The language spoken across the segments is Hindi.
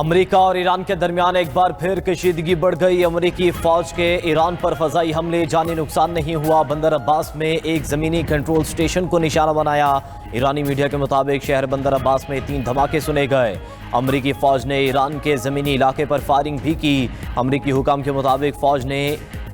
अमेरिका और ईरान के दरमियान एक बार फिर कशीदगी बढ़ गई। अमेरिकी फौज के ईरान पर फजाई हमले, जानी नुकसान नहीं हुआ। बंदर अब्बास में एक जमीनी कंट्रोल स्टेशन को निशाना बनाया। ईरानी मीडिया के मुताबिक शहर बंदर अब्बास में 3 धमाके सुने गए। अमेरिकी फौज ने ईरान के जमीनी इलाके पर फायरिंग भी की। अमेरिकी हुकाम के मुताबिक फौज ने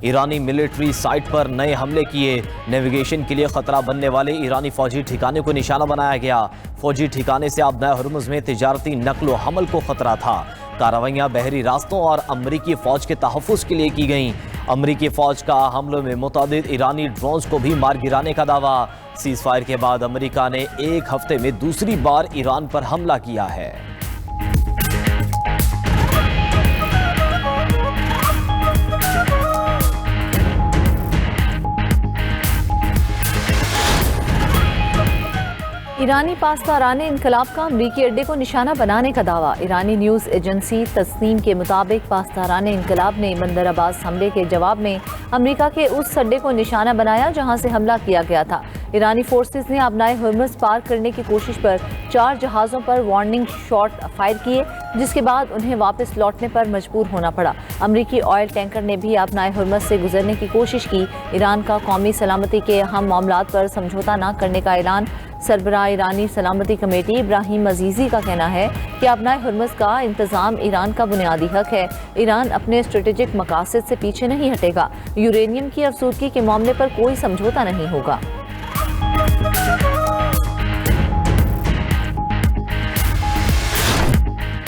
ईरानी मिलिट्री साइट पर नए हमले किए। नेविगेशन के लिए खतरा बनने वाले ईरानी फौजी ठिकाने को निशाना बनाया गया। फौजी ठिकाने से आबनाए हुर्मुज में तिजारती नकलो हमल को खतरा था। कार्रवाइयां बहरी रास्तों और अमेरिकी फौज के तहफ़्फ़ुज़ के लिए की गईं। अमेरिकी फौज का हमलों में मुतअद्दिद ईरानी ड्रोन्स को भी मार गिराने का दावा। सीज़ फायर के बाद अमेरिका ने एक हफ्ते में दूसरी बार ईरान पर हमला किया है। ईरानी पासदाराने इनकलाब का अमरीकी अड्डे को निशाना बनाने का दावा। ईरानी न्यूज़ एजेंसी तस्नीम के मुताबिक पासदाराने इनकलाब ने बंदर अब्बास हमले के जवाब में अमरीका के उस अड्डे को निशाना बनाया जहां से हमला किया गया था। ईरानी फोर्सेस ने आबनाए हुर्मुज पार करने की कोशिश पर 4 जहाज़ों पर वार्निंग शॉट फायर किए, जिसके बाद उन्हें वापस लौटने पर मजबूर होना पड़ा। अमरीकी ऑयल टैंकर ने भी आबनाए हुर्मुज से गुजरने की कोशिश की। ईरान का कौमी सलामती के अहम मामलात पर समझौता न करने का ऐलान। सरबराह ईरानी सलामती कमेटी इब्राहिम अजीज़ी का कहना है कि आबनाए हुर्मुज का इंतज़ाम ईरान का बुनियादी हक है। ईरान अपने स्ट्रेटेजिक मकासद से पीछे नहीं हटेगा। यूरेनियम की अफसूदगी के मामले पर कोई समझौता नहीं होगा।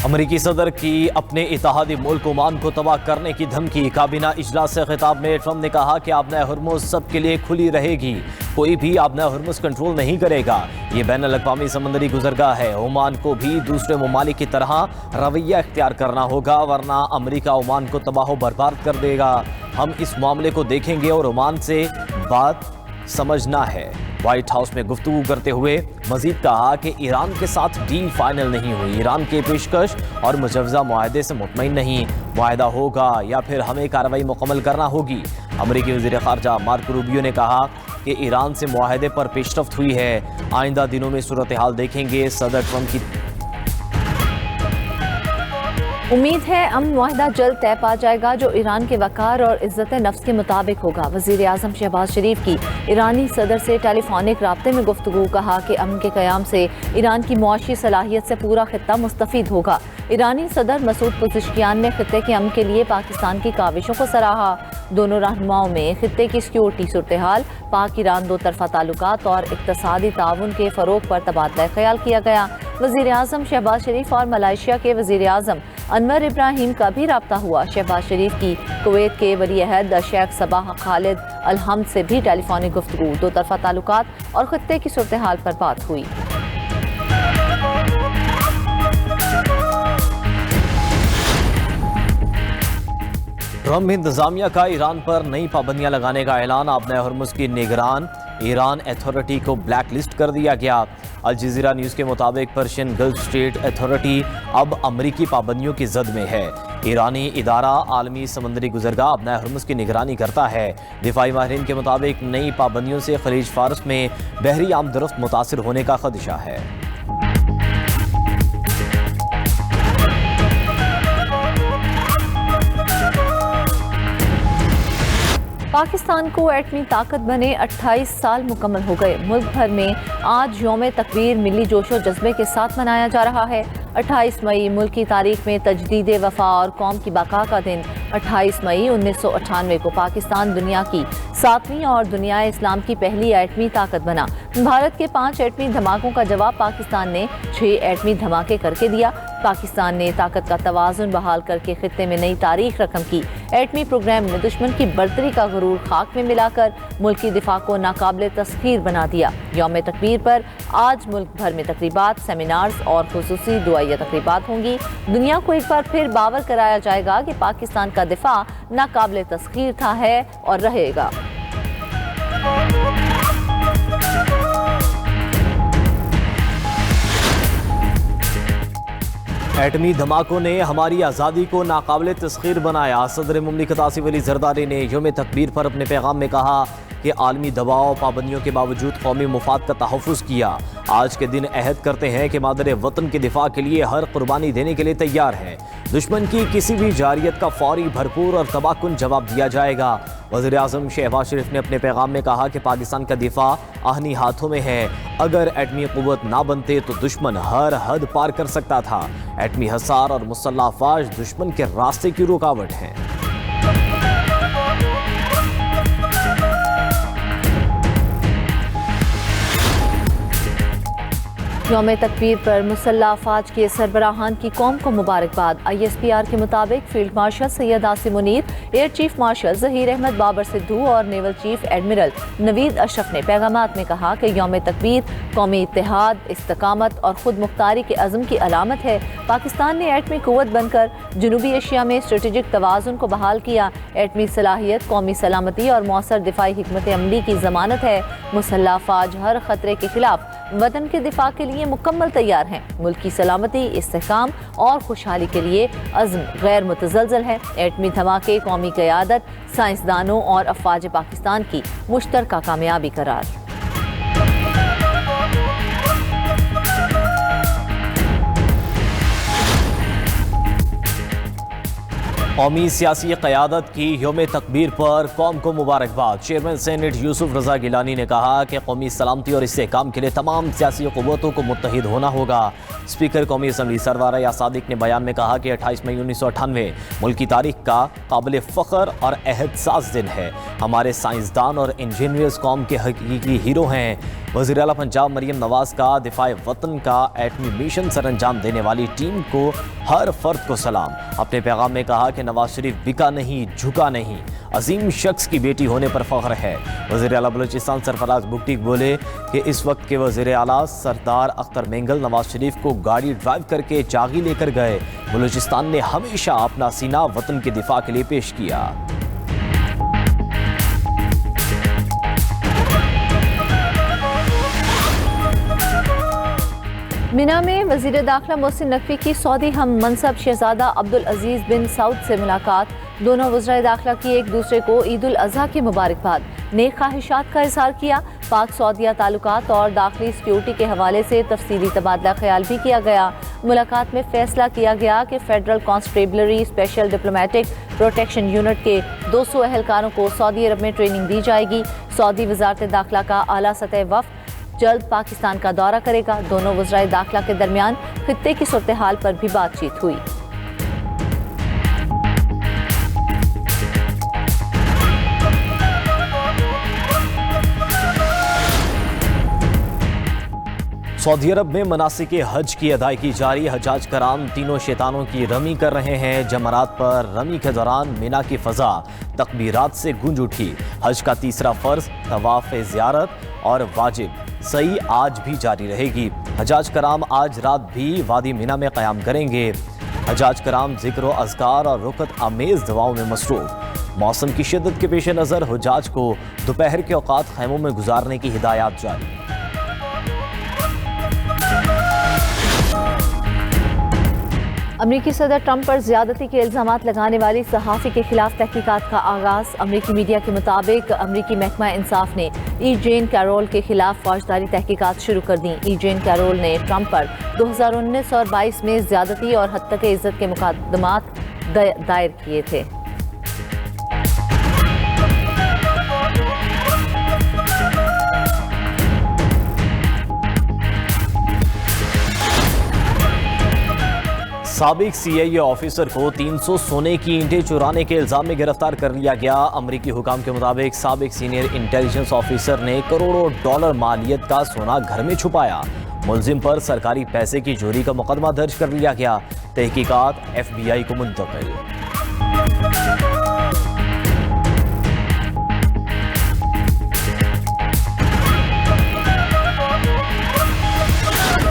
अमेरिकी सदर की अपने इत्तेहादी मुल्क ओमान को तबाह करने की धमकी। काबीना इजलास से खिताब में ट्रंप ने कहा कि आबनाए हुर्मुज सबके लिए खुली रहेगी, कोई भी आबनाए हुर्मुज कंट्रोल नहीं करेगा। ये बैनुल-अक़वामी समंदरी गुज़रगाह है। ओमान को भी दूसरे ममालिक की तरह रवैया इख्तियार करना होगा, वरना अमेरिका ओमान को तबाह बर्बाद कर देगा। हम इस मामले को देखेंगे और ओमान से बात समझना है। व्हाइट हाउस में गुफ्तगू करते हुए मजीद कहा कि ईरान के साथ डील फाइनल नहीं हुई। ईरान के पेशकश और मुजव्वज़ा मुआहदे से मुतमईन नहीं। मुआहदा होगा या फिर हमें कार्रवाई मुकम्मल करना होगी। अमेरिकी वज़ीर ख़ारजा मार्को रूबियो ने कहा कि ईरान से मुआहदे पर पेशरफ्त हुई है। आइंदा दिनों में सूरत हाल देखेंगे। सदर ट्रंप की उम्मीद है अमन मुआहदा जल्द तय पा जाएगा जो ईरान के वक़ार और इज़्ज़त नफ्स के मुताबिक होगा। वज़ीर आज़म शहबाज शरीफ की ईरानी सदर से टेलीफोनिक राब्ते में गुफ्तगू। कहा कि अमन के क़याम से ईरान की मुआशी सलाहियत से पूरा खित्ता मुस्तफ़ीद होगा। ईरानी सदर मसूद पुज़िशकियान ने खित्ते के अमन के लिए पाकिस्तान की काविशों को सराहा। दोनों रहनुमाओं में खित्ते की सिक्योरिटी सूरत हाल, पाक ईरान दो तरफ़ा ताल्लुकात और इक़्तिसादी ताउन के फ़रोग़ पर तबादला ख्याल किया गया। वज़ीर आज़म शहबाज शरीफ और मलाइशिया के वज़ीर आज़म अनवर इब्राहिम का भी राब्ता हुआ। शहबाज शरीफ की कुवैत के वली अहद शेख सबाह खालिद अल हमद से भी टेलीफोनिक गुफ्तगू, दो तरफ़ा ताल्लुकात और खित्ते की सूरत हाल पर बात हुई। ट्रंप इंतजामिया का ईरान पर नई पाबंदियां लगाने का ऐलान। आबनाए हुर्मुज की निगरान ईरान अथॉरिटी को ब्लैक लिस्ट कर दिया गया। अल जज़ीरा न्यूज़ के मुताबिक पर्शियन गल्फ स्टेट अथॉरिटी अब अमरीकी पाबंदियों की जद में है। ईरानी इदारा आलमी समंदरी गुज़रगाह आबनाए हुर्मुज की निगरानी करता है। दिफाई माहिरीन के मुताबिक नई पाबंदियों से खलीज फारस में बहरी आमदरफ्त मुतासिर होने का खदशा है। पाकिस्तान को एटमी ताकत बने 28 साल मुकम्मल हो गए। मुल्क भर में आज यौम तकबीर मिली जोशो जज्बे के साथ मनाया जा रहा है। 28 मई मुल्क की तारीख में तजदीद वफा और कौम की बका का दिन। 28 मई 1998 को पाकिस्तान दुनिया की 7वीं और दुनिया इस्लाम की पहली एटमी ताकत बना। भारत के 5 एटमी धमाकों का जवाब पाकिस्तान ने 6 एटमी धमाके करके दिया। पाकिस्तान ने ताकत का तवाज़ुन बहाल करके खित्ते में नई तारीख रकम की। एटमी प्रोग्राम ने दुश्मन की बर्तरी का गुरूर खाक में मिलाकर मुल्क की दिफा को नाकाबिले तस्खीर बना दिया। यौम तकबीर पर आज मुल्क भर में तकरीबात, सेमिनार्स और खुसूसी दुआइया तकरीबात होंगी। दुनिया को एक बार फिर बावर कराया जाएगा कि पाकिस्तान का दिफा नाकाबिले तस्खीर था, है और रहेगा। एटमी धमाकों ने हमारी आज़ादी को नाकाबिले तस्खीर बनाया। सदर मुमलिकत आसिफ अली जरदारी ने यौम तकबीर पर अपने पैगाम में कहा कि आलमी दबाव पाबंदियों के बावजूद कौमी मुफाद का तहफ़्फ़ुज़ किया। आज के दिन अहद करते हैं कि मादर वतन के दिफा के लिए हर कुर्बानी देने के लिए तैयार है। दुश्मन की किसी भी जारियत का फौरी, भरपूर और तबाहकुन जवाब दिया जाएगा। वज़ीर आज़म शहबाज शरीफ ने अपने पैगाम में कहा कि पाकिस्तान का दिफा आहनी हाथों में है। अगर एटमी क़ुव्वत ना बनते तो दुश्मन हर हद पार कर सकता था। एटमी हसार और मुसल्लह अफ़वाज दुश्मन के रास्ते की रुकावट हैं। यौम तकबीर पर मुसल्लह अफवाज के सरबराहान की कौम को मुबारकबाद। ISPR के मुताबिक field marshal Syed Asim Munir, air chief marshal Zaheer Ahmed Babar Sidhu और naval chief admiral Naveed Ashraf ने पैगामात में कहा कि यौम तकबीर कौमी इत्तेहाद, इस्तकामत और खुद मुख्तारी के अज़म की अलामत है। पाकिस्तान ने एटमी क़ुव्वत बनकर जनूबी एशिया में स्ट्रेटेजिक तवाज़ुन को बहाल किया। एटमी सलाहियत कौमी सलामती और मौसर दिफाई हिकमत अमली की ज़मानत है। मुसल्लह अफवाज हर खतरे के खिलाफ वतन के दिफा के लिए मुकम्मल तैयार हैं। मुल्क की सलामती, इस्तेहकाम और खुशहाली के लिए अज़्म गैर मुतज़लज़ल है। एटमी धमाके कौमी क़यादत, साइंसदानों और अफवाज पाकिस्तान की मुश्तरका कामयाबी करार। कौमी सियासी क़यादत की यौम तकबीर पर कौम को मुबारकबाद। चेयरमैन सेनेट यूसुफ रज़ा गिलानी ने कहा कि कौमी सलामती और इस्तेहकाम के लिए तमाम सियासी क़ुव्वतों को मुत्तहिद होना होगा। स्पीकर कौमी असम्बली सरवारा या सादिक ने बयान में कहा कि 28 मई 1998 मुल्क की तारीख का काबिल फ़ख्र और एहसास दिन है। हमारे साइंसदान और इंजीनियर्स कौम के हकीकी हीरो हैं। वज़ीर आला पंजाब मरियम नवाज़ का दिफाए वतन का एटमी मिशन सर अंजाम देने वाली टीम को हर फर्द को सलाम। अपने पैगाम में कहा कि नवाज शरीफ बिका नहीं, झुका नहीं, अजीम शख्स की बेटी होने पर फ़ख्र है। वज़ीर आला बलूचिस्तान सरफराज बुगटी बोले कि इस वक्त के वज़ीर आला सरदार अख्तर मेंगल नवाज शरीफ को गाड़ी ड्राइव करके चागी लेकर गए। बलूचिस्तान ने हमेशा अपना सीना वतन के दिफा के लिए पेश किया। मिना में वज़ीर दाखिला मोहसिन नकवी की सऊदी हम मनसब शहजादा अब्दुल अजीज़ बिन सऊद से मुलाकात। दोनों वज़राए दाखिला की एक दूसरे को ईद उल अज़हा की मुबारकबाद, नेक ख्वाहिशात का इज़हार किया। पाक सऊदिया ताल्लुकात और दाखिली सिक्योरिटी के हवाले से तफसीली तबादला ख्याल भी किया गया। मुलाकात में फैसला किया गया कि federal constabulary special diplomatic protection unit के 200 एहलकारों को सऊदी अरब में ट्रेनिंग दी जाएगी। सऊदी वज़ारत दाखिला का आला सतह वफ़द जल्द पाकिस्तान का दौरा करेगा। दोनों वज़राए दाखिला के दरमियान खित्ते की सूरत हाल पर भी बातचीत हुई। सऊदी अरब में मनासिक हज की अदायगी जारी। हजाज कराम तीनों शैतानों की रमी कर रहे हैं। जमरात पर रमी के दौरान मिना की फ़ज़ा तकबीरात से गूंज उठी। हज का तीसरा फ़र्ज तवाफ़ ज़ियारत और वाजिब सही आज भी जारी रहेगी। हजाज कराम आज रात भी वादी मिना में क़याम करेंगे। हजाज कराम ज़िक्र व अज़कार और रुकत आमेज़ दुआओं में मसरूफ़। मौसम की शिद्दत के पेश नज़र हुजाज को दोपहर के औक़ात खैमों में गुजारने की हिदायत जारी। अमरीकी सदर ट्रंप पर ज़्यादती के इल्ज़ामात लगाने वाली सहाफ़ी के खिलाफ तहकीकात का आगाज़। अमरीकी मीडिया के मुताबिक अमरीकी महकमा इंसाफ ने ई जेन कैरोल के खिलाफ फौजदारी तहकीकात शुरू कर दी। ई जेन कैरोल ने ट्रंप पर 2019 और 22 में ज़्यादती और हत्तक इज़्ज़त के मुकदमात दायर किए थे। साबिक CIA ऑफिसर को 300 सोने की ईंटें चुराने के इल्जाम में गिरफ्तार कर लिया गया। अमरीकी हुकाम के मुताबिक साबिक सीनियर इंटेलिजेंस ऑफिसर ने करोड़ों डॉलर मालियत का सोना घर में छुपाया। मुलजिम पर सरकारी पैसे की चोरी का मुकदमा दर्ज कर लिया गया। तहकीकात FBI को मुंतकिल।